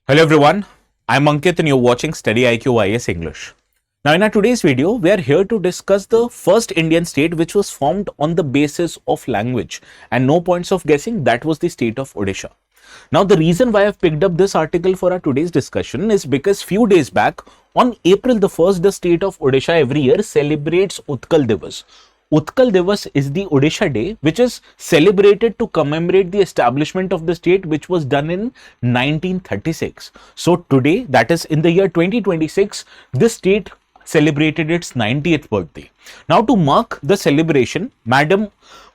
Hello everyone, I'm Ankit and you're watching StudyIQ IAS English. Now in our today's video, we are here to discuss the first Indian state which was formed on the basis of language and no points of guessing. That was the state of Odisha. Now the reason why I've picked up this article for our today's discussion is because few days back on April the 1st, the state of Odisha every year celebrates Utkal Divas. Utkal Divas is the Odisha Day which is celebrated to commemorate the establishment of the state which was done in 1936. So today, that is in the year 2026, this state celebrated its 90th birthday. Now to mark the celebration, Madam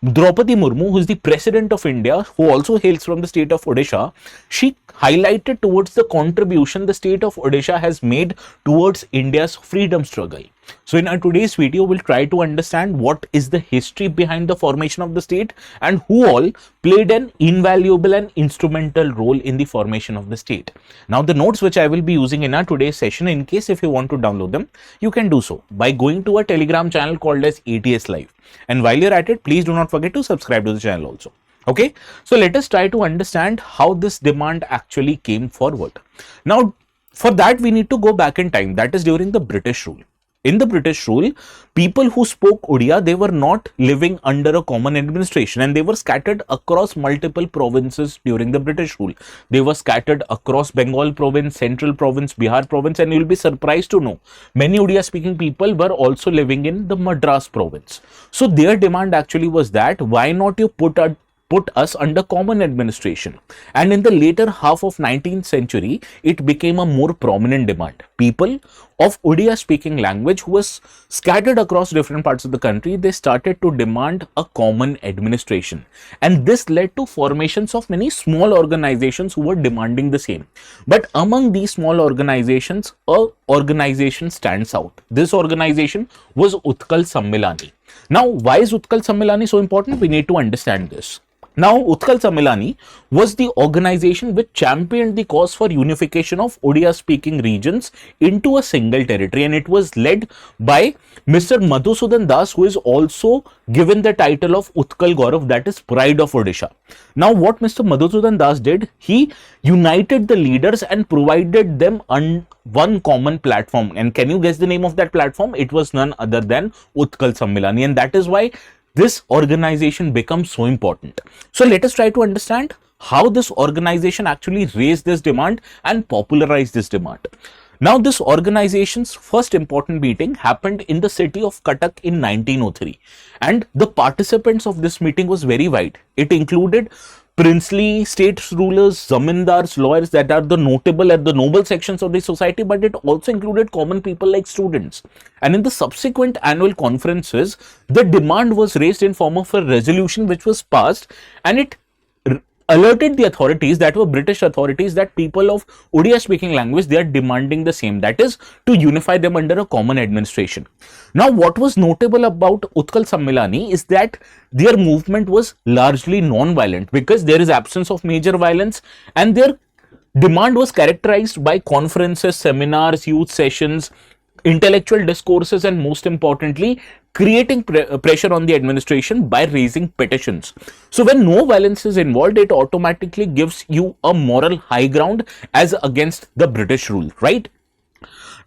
Draupadi Murmu, who is the President of India, who also hails from the state of Odisha, she highlighted towards the contribution the state of Odisha has made towards India's freedom struggle. So in our today's video, we'll try to understand what is the history behind the formation of the state and who all played an invaluable and instrumental role in the formation of the state. Now the notes which I will be using in our today's session, in case if you want to download them, you can do so by going to a Telegram channel called as ATS Live. And while you're at it, please do not forget to subscribe to the channel also. Okay, so let us try to understand how this demand actually came forward. Now, for that we need to go back in time, that is during the British rule. In the British rule, people who spoke Odia, they were not living under a common administration and they were scattered across multiple provinces during the British rule. They were scattered across Bengal province, Central province, Bihar province, and you will be surprised to know many Odia speaking people were also living in the Madras province. So their demand actually was that why not you put us under common administration. And in the later half of 19th century, it became a more prominent demand. People of Odia speaking language who was scattered across different parts of the country, they started to demand a common administration. And this led to formations of many small organizations who were demanding the same. But among these small organizations, a organization stands out. This organization was Utkal Sammilani. Now, why is Utkal Sammilani so important? We need to understand this. Now, Utkal Sammilani was the organization which championed the cause for unification of Odia-speaking regions into a single territory, and it was led by Mr. Madhusudan Das, who is also given the title of Utkal Gaurav, that is Pride of Odisha. Now, what Mr. Madhusudan Das did, he united the leaders and provided them one common platform. And can you guess the name of that platform? It was none other than Utkal Sammilani, and that is why this organization becomes so important. So let us try to understand how this organization actually raised this demand and popularized this demand. Now, this organization's first important meeting happened in the city of Cuttack in 1903, and the participants of this meeting was very wide. It included princely, state rulers, zamindars, lawyers, that are the notable and the noble sections of the society, but it also included common people like students. And in the subsequent annual conferences, the demand was raised in form of a resolution which was passed, and it alerted the authorities, that were British authorities, that people of Odia speaking language, they are demanding the same, that is to unify them under a common administration. Now, what was notable about Utkal Sammilani is that their movement was largely non-violent because there is absence of major violence, and their demand was characterized by conferences, seminars, youth sessions, intellectual discourses, and most importantly, creating pressure on the administration by raising petitions. So when no violence is involved, it automatically gives you a moral high ground as against the British rule, right?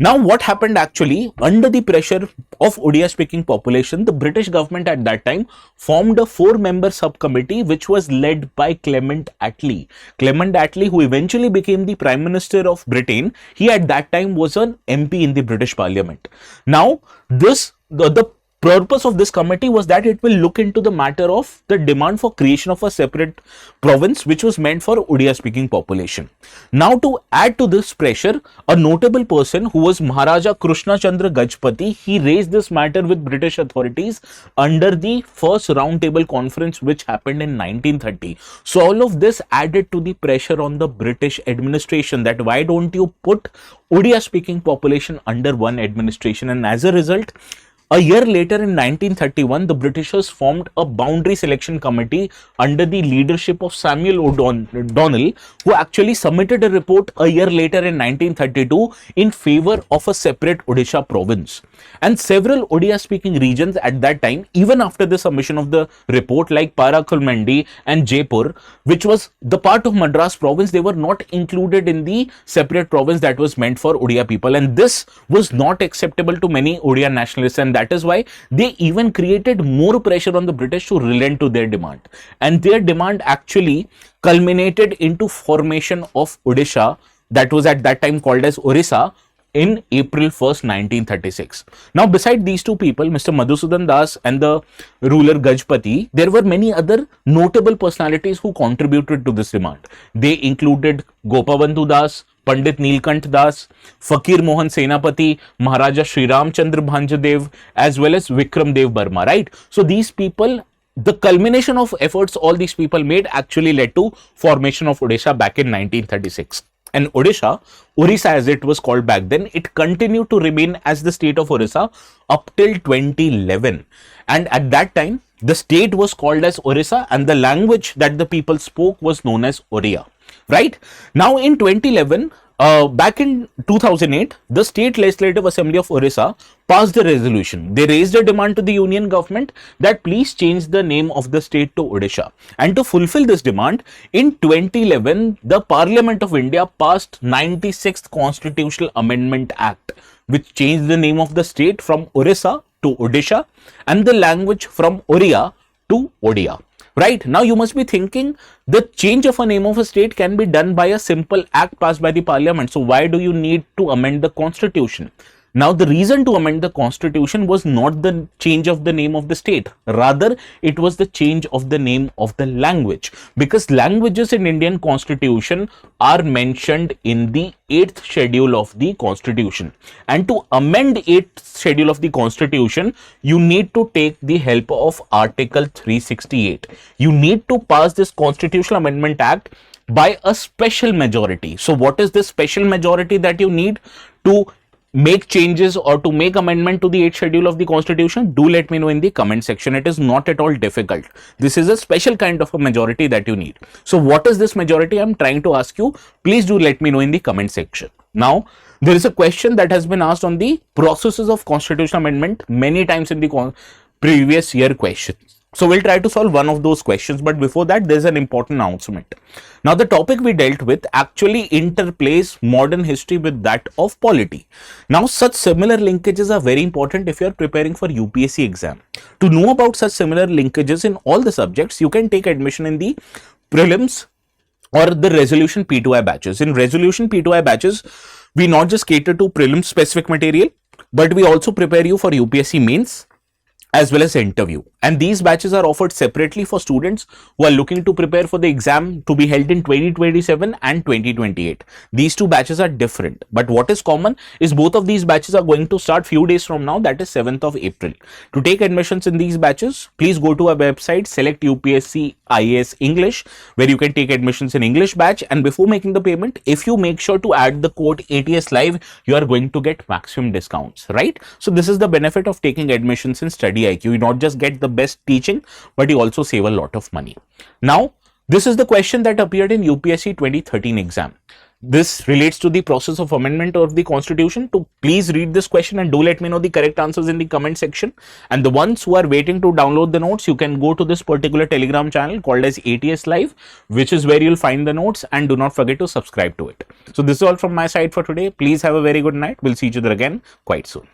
Now, what happened actually, under the pressure of Odia speaking population, the British government at that time formed a 4-member subcommittee which was led by Clement Attlee. Clement Attlee, who eventually became the Prime Minister of Britain, he at that time was an MP in the British Parliament. Now, the purpose of this committee was that it will look into the matter of the demand for creation of a separate province which was meant for Odia speaking population. Now, to add to this pressure, a notable person who was Maharaja Krushna Chandra Gajapati, he raised this matter with British authorities under the first roundtable conference which happened in 1930. So all of this added to the pressure on the British administration that why don't you put Odia speaking population under one administration, and as a result, A year later in 1931, the Britishers formed a boundary selection committee under the leadership of Samuel O'Donnell, who actually submitted a report a year later in 1932 in favor of a separate Odisha province. And several Odia-speaking regions at that time, even after the submission of the report, like Parakulmandi and Jaipur, which was the part of Madras province, they were not included in the separate province that was meant for Odia people. And this was not acceptable to many Odia nationalists, and that is why they even created more pressure on the British to relent to their demand. And their demand actually culminated into formation of Odisha, that was at that time called as Orissa, in April 1st, 1936. Now, beside these two people, Mr. Madhusudan Das and the ruler Gajapati, there were many other notable personalities who contributed to this demand. They included Gopabandhu Das, Pandit Neelkant Das, Fakir Mohan Senapati, Maharaja Sri Ram Chandra Bhanjadev, as well as Vikram Dev Burma, right? So these people, the culmination of efforts all these people made actually led to formation of Odisha back in 1936. And Odisha, Orissa as it was called back then, it continued to remain as the state of Orissa up till 2011. And at that time, the state was called as Orissa and the language that the people spoke was known as Oriya. Right? Now in 2011, back in 2008, the State Legislative Assembly of Orissa passed a resolution. They raised a demand to the union government that please change the name of the state to Odisha. And to fulfill this demand, in 2011, the Parliament of India passed 96th Constitutional Amendment Act, which changed the name of the state from Orissa to Odisha and the language from Oriya to Odia. Right? Now you must be thinking the change of a name of a state can be done by a simple act passed by the parliament. So why do you need to amend the constitution? Now the reason to amend the constitution was not the change of the name of the state. Rather, it was the change of the name of the language. Because languages in Indian constitution are mentioned in the 8th schedule of the constitution. And to amend 8th schedule of the constitution, you need to take the help of Article 368. You need to pass this Constitutional Amendment Act by a special majority. So what is this special majority that you need to make changes or to make amendment to the 8th schedule of the constitution? Do let me know in the comment section. It is not at all difficult. This is a special kind of a majority that you need. So what is this majority? I'm trying to ask you. Please do let me know in the comment section. Now, there is a question that has been asked on the processes of constitutional amendment many times in the previous year questions. So we'll try to solve one of those questions, but before that, there's an important announcement. Now, the topic we dealt with actually interplays modern history with that of polity. Now, such similar linkages are very important if you are preparing for UPSC exam. To know about such similar linkages in all the subjects, you can take admission in the prelims or the resolution P2I batches. In resolution P2I batches, we not just cater to prelim specific material, but we also prepare you for UPSC mains as well as interview. And these batches are offered separately for students who are looking to prepare for the exam to be held in 2027 and 2028. These two batches are different, but what is common is both of these batches are going to start few days from now, that is 7th of April. To take admissions in these batches, please go to our website, select UPSC IAS English, where you can take admissions in English batch, and before making the payment, if you make sure to add the code ATS Live, you are going to get maximum discounts, right? So this is the benefit of taking admissions in StudyIQ. You not just get the best teaching, but you also save a lot of money. Now, this is the question that appeared in UPSC 2013 exam. This relates to the process of amendment of the constitution. To please read this question and do let me know the correct answers in the comment section. And the ones who are waiting to download the notes, you can go to this particular Telegram channel called as ATS Live, which is where you'll find the notes, and do not forget to subscribe to it. So this is all from my side for today. Please have a very good night. We'll see each other again quite soon.